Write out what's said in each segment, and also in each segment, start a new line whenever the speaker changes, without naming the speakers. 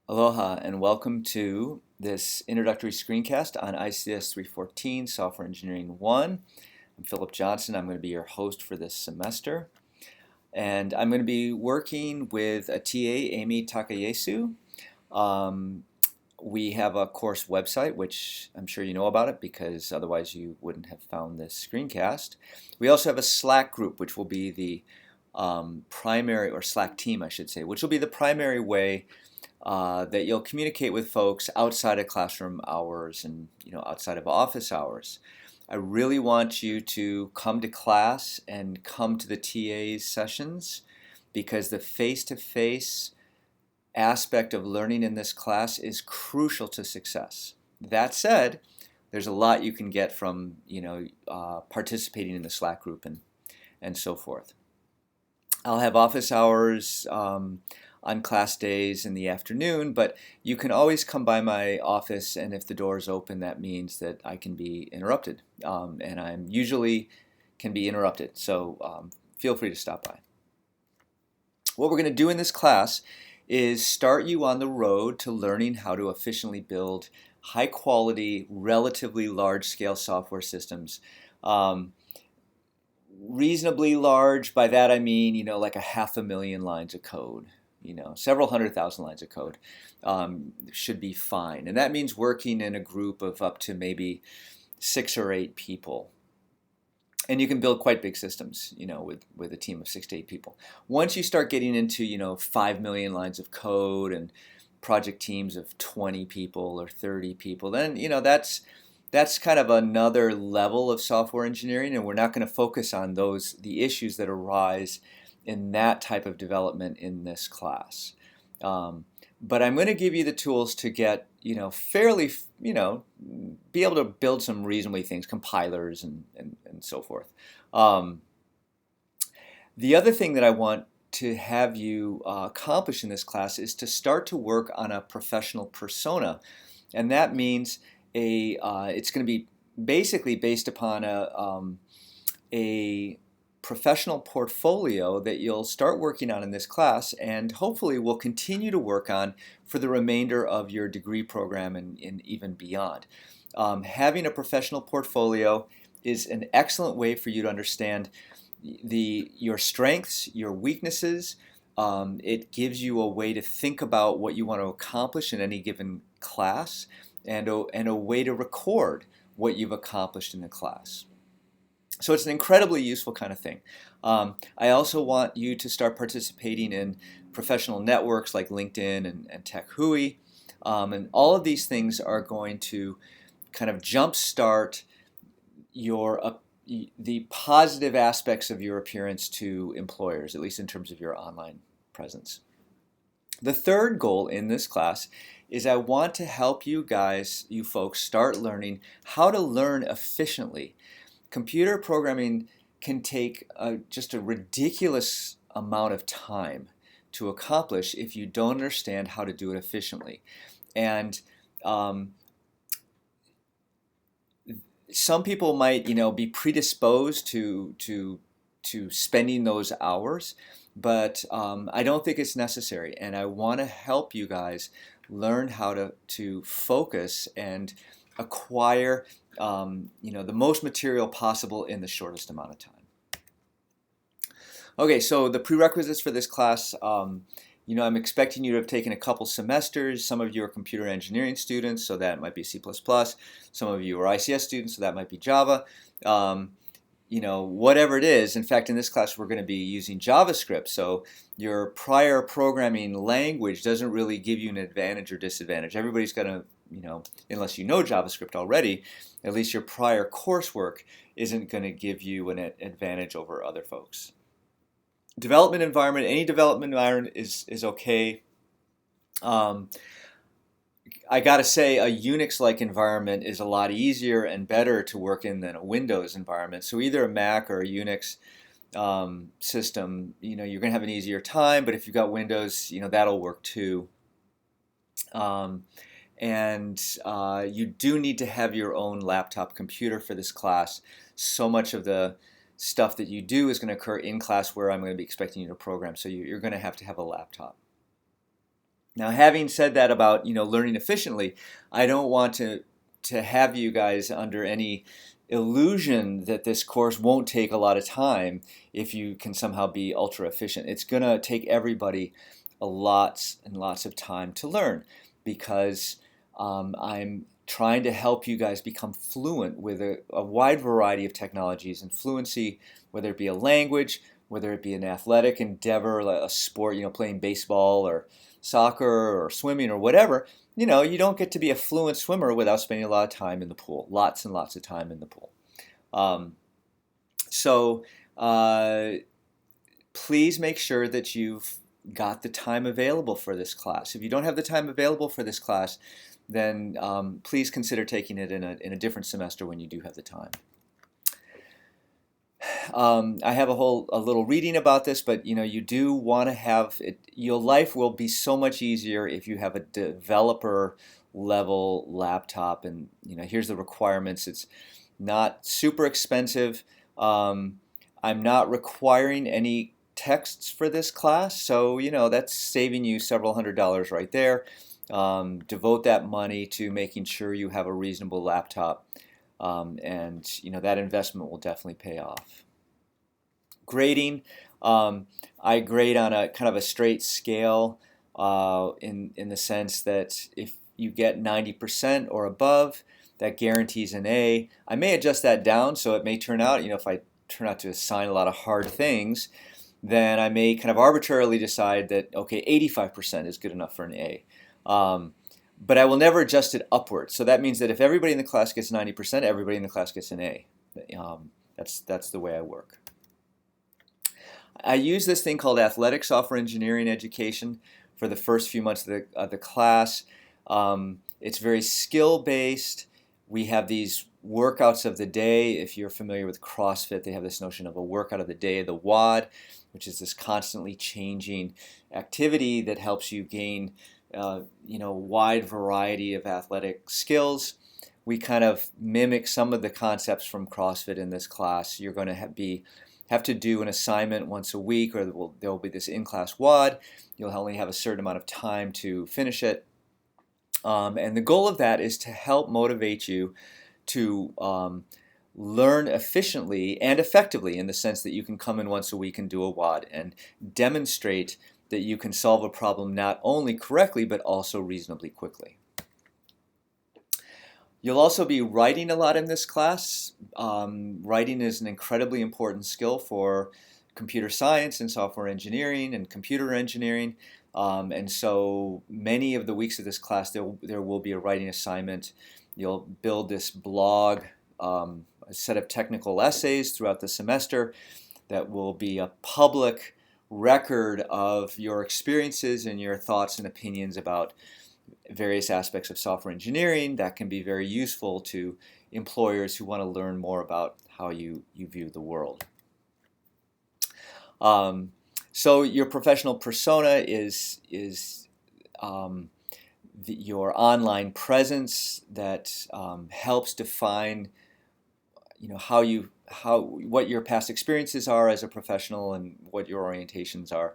Aloha and welcome to this introductory screencast on ICS 314 Software Engineering 1. I'm Philip Johnson. I'm going to be your host for this semester. And I'm going to be working with a TA, Amy Takayasu. We have a course website, which I'm sure you know about it because otherwise you wouldn't have found this screencast. We also have a Slack group, which will be the primary, or Slack team, I should say, which will be the primary way that you'll communicate with folks outside of classroom hours and outside of office hours. I really want you to come to class and come to the TA's sessions because the face-to-face aspect of learning in this class is crucial to success. That said, there's a lot you can get from participating in the Slack group and so forth. I'll have office hours on class days in the afternoon, but you can always come by my office, and if the door is open, that means that I can be interrupted, and I'm usually can be interrupted, so feel free to stop by. What we're going to do in this class is start you on the road to learning how to efficiently build high-quality, relatively large-scale software systems. Reasonably large, by that I mean, like 500,000 lines of code. Several 100,000 lines of code should be fine. And that means working in a group of up to maybe 6 or 8 people. And you can build quite big systems, with a team of 6 to 8 people. Once you start getting into, 5 million lines of code and project teams of 20 people or 30 people, then, that's kind of another level of software engineering, and we're not going to focus on the issues that arise in that type of development in this class. But I'm going to give you the tools to get, fairly, be able to build some reasonably things, compilers and so forth. The other thing that I want to have you accomplish in this class is to start to work on a professional persona. And that means it's going to be basically based upon a professional portfolio that you'll start working on in this class and hopefully will continue to work on for the remainder of your degree program and even beyond. Having a professional portfolio is an excellent way for you to understand your strengths, your weaknesses. It gives you a way to think about what you want to accomplish in any given class and a way to record what you've accomplished in the class. So it's an incredibly useful kind of thing. I also want you to start participating in professional networks like LinkedIn and TechHui. And all of these things are going to kind of jumpstart the positive aspects of your appearance to employers, at least in terms of your online presence. The third goal in this class is I want to help you folks, start learning how to learn efficiently. Computer programming can take just a ridiculous amount of time to accomplish if you don't understand how to do it efficiently. And some people might, be predisposed to spending those hours, but I don't think it's necessary. And I want to help you guys learn how to focus and acquire the most material possible in the shortest amount of time. Okay, so the prerequisites for this class, I'm expecting you to have taken a couple semesters. Some of you are computer engineering students, so that might be C++. Some of you are ICS students, so that might be Java. Whatever it is. In fact, in this class, we're going to be using JavaScript. So your prior programming language doesn't really give you an advantage or disadvantage. Everybody's going to, unless you know JavaScript already, at least your prior coursework isn't going to give you an advantage over other folks. Development environment, any development environment is okay. I gotta say, a Unix-like environment is a lot easier and better to work in than a Windows environment. So either a Mac or a Unix system, you're gonna have an easier time. But if you've got Windows, that'll work too. You do need to have your own laptop computer for this class. So much of the stuff that you do is going to occur in class where I'm going to be expecting you to program. So you're going to have a laptop. Now, having said that about learning efficiently, I don't want to have you guys under any illusion that this course won't take a lot of time if you can somehow be ultra efficient. It's going to take everybody a lots and lots of time to learn because I'm trying to help you guys become fluent with a wide variety of technologies and fluency, whether it be a language, whether it be an athletic endeavor, like a sport, playing baseball or soccer or swimming or whatever. You don't get to be a fluent swimmer without spending a lot of time in the pool, lots and lots of time in the pool. So please make sure that you've got the time available for this class. If you don't have the time available for this class, then please consider taking it in a different semester when you do have the time. I have a little reading about this, but you do want to have it. Your life will be so much easier if you have a developer level laptop. And here's the requirements. It's not super expensive. I'm not requiring any texts for this class, so that's saving you several $100s right there. Devote that money to making sure you have a reasonable laptop, and that investment will definitely pay off. Grading, I grade on a kind of a straight scale, in the sense that if you get 90% or above, that guarantees an A. I may adjust that down, so it may turn out, if I turn out to assign a lot of hard things, then I may kind of arbitrarily decide that, okay, 85% is good enough for an A. But I will never adjust it upward. So that means that if everybody in the class gets 90%, everybody in the class gets an A. That's the way I work. I use this thing called athletic software engineering education for the first few months of the class. It's very skill-based. We have these workouts of the day. If you're familiar with CrossFit, they have this notion of a workout of the day, the WOD, which is this constantly changing activity that helps you gain wide variety of athletic skills. We kind of mimic some of the concepts from CrossFit in this class. You're going to have to do an assignment once a week, or there will be this in-class WOD. You'll only have a certain amount of time to finish it. And the goal of that is to help motivate you to learn efficiently and effectively, in the sense that you can come in once a week and do a WOD and demonstrate that you can solve a problem not only correctly but also reasonably quickly. You'll also be writing a lot in this class. Writing is an incredibly important skill for computer science and software engineering and computer engineering. And so many of the weeks of this class, there will be a writing assignment. You'll build this blog, a set of technical essays throughout the semester that will be a public record of your experiences and your thoughts and opinions about various aspects of software engineering. That can be very useful to employers who want to learn more about how you view the world. So your professional persona is your online presence that helps define what your past experiences are as a professional and what your orientations are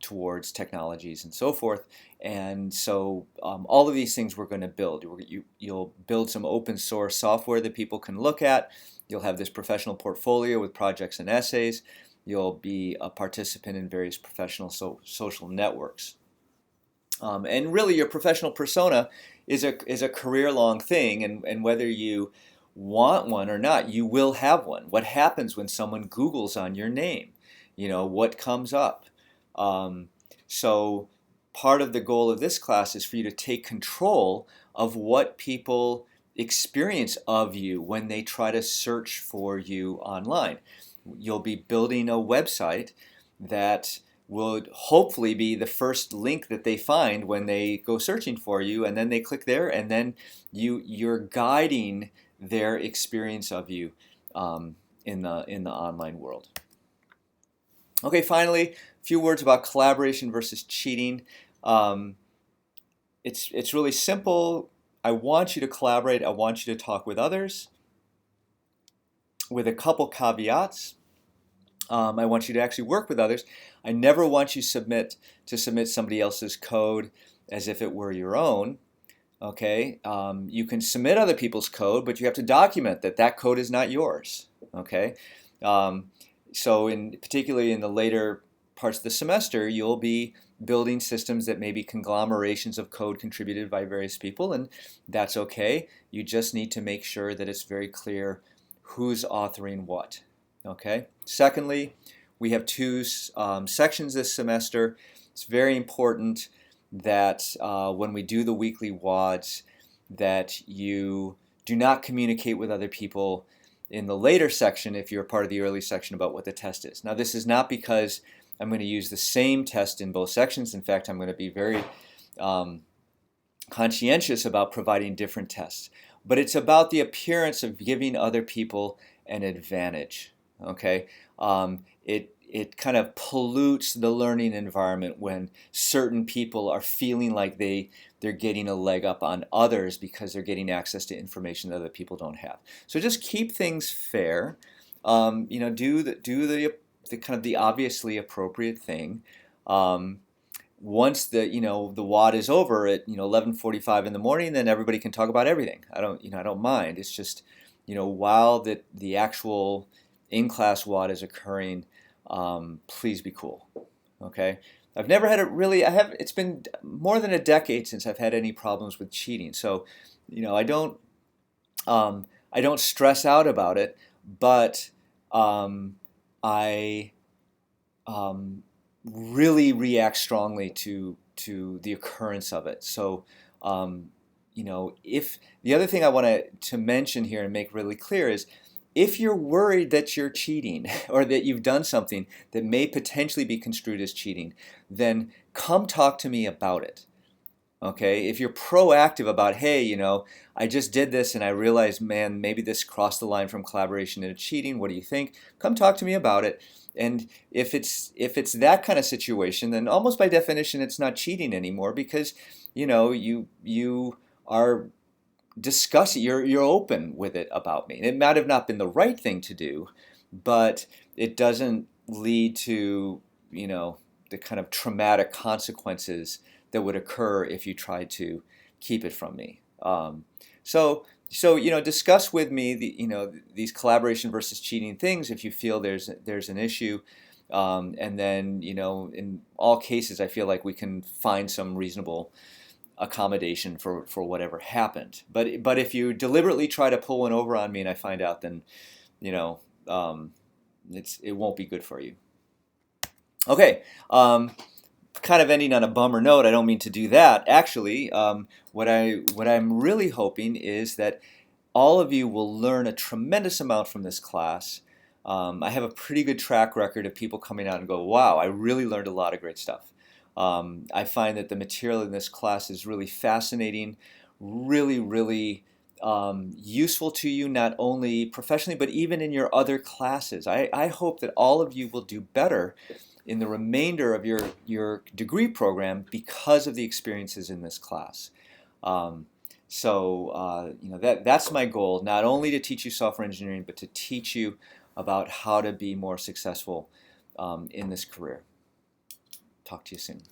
towards technologies and so forth. And so all of these things we're going to build. You'll build some open source software that people can look at. You'll have this professional portfolio with projects and essays. You'll be a participant in various professional social networks. And really your professional persona is a career-long thing, and whether you want one or not, you will have one. What happens when someone Googles on your name? What comes up? So part of the goal of this class is for you to take control of what people experience of you when they try to search for you online. You'll be building a website that would hopefully be the first link that they find when they go searching for you, and then they click there, and then you're guiding their experience of you in the online world. Okay, finally, a few words about collaboration versus cheating. It's really simple. I want you to collaborate. I want you to talk with others, with a couple caveats. I want you to actually work with others. I never want you to submit somebody else's code as if it were your own. Okay, you can submit other people's code, but you have to document that that code is not yours. Okay, um, so particularly in the later parts of the semester, you'll be building systems that may be conglomerations of code contributed by various people, and that's okay. You just need to make sure that it's very clear who's authoring what. Okay. Secondly, we have two sections this semester. It's very important that when we do the weekly WODs, that you do not communicate with other people in the later section if you're part of the early section about what the test is. Now, this is not because I'm going to use the same test in both sections. In fact, I'm going to be very conscientious about providing different tests. But it's about the appearance of giving other people an advantage. Okay, it kind of pollutes the learning environment when certain people are feeling like they're getting a leg up on others because they're getting access to information that other people don't have. So just keep things fair. Do the kind of the obviously appropriate thing. Once the WOD is over at 11:45 in the morning, then everybody can talk about everything. I don't mind. It's just while the actual in-class WOD is occurring, please be cool. Okay, I've never had it's been more than a decade since I've had any problems with cheating. So I don't stress out about it, but I really react strongly to the occurrence of it. So if the other thing I want to mention here and make really clear is, if you're worried that you're cheating or that you've done something that may potentially be construed as cheating, then come talk to me about it. Okay? If you're proactive about, hey, I just did this and I realized, man, maybe this crossed the line from collaboration into cheating. What do you think? Come talk to me about it. And if it's that kind of situation, then almost by definition it's not cheating anymore, because you are discussing, you're open with it about me. It might have not been the right thing to do, but it doesn't lead to the kind of traumatic consequences that would occur if you tried to keep it from me. So discuss with me these collaboration versus cheating things if you feel there's an issue, and then in all cases I feel like we can find some reasonable accommodation for whatever happened. But if you deliberately try to pull one over on me and I find out, then it won't be good for you. Okay. Kind of ending on a bummer note. I don't mean to do that. Actually, what I'm really hoping is that all of you will learn a tremendous amount from this class. I have a pretty good track record of people coming out and go, wow, I really learned a lot of great stuff. I find that the material in this class is really fascinating, really, really useful to you, not only professionally, but even in your other classes. I hope that all of you will do better in the remainder of your degree program because of the experiences in this class. That's my goal, not only to teach you software engineering, but to teach you about how to be more successful in this career. Talk to you soon.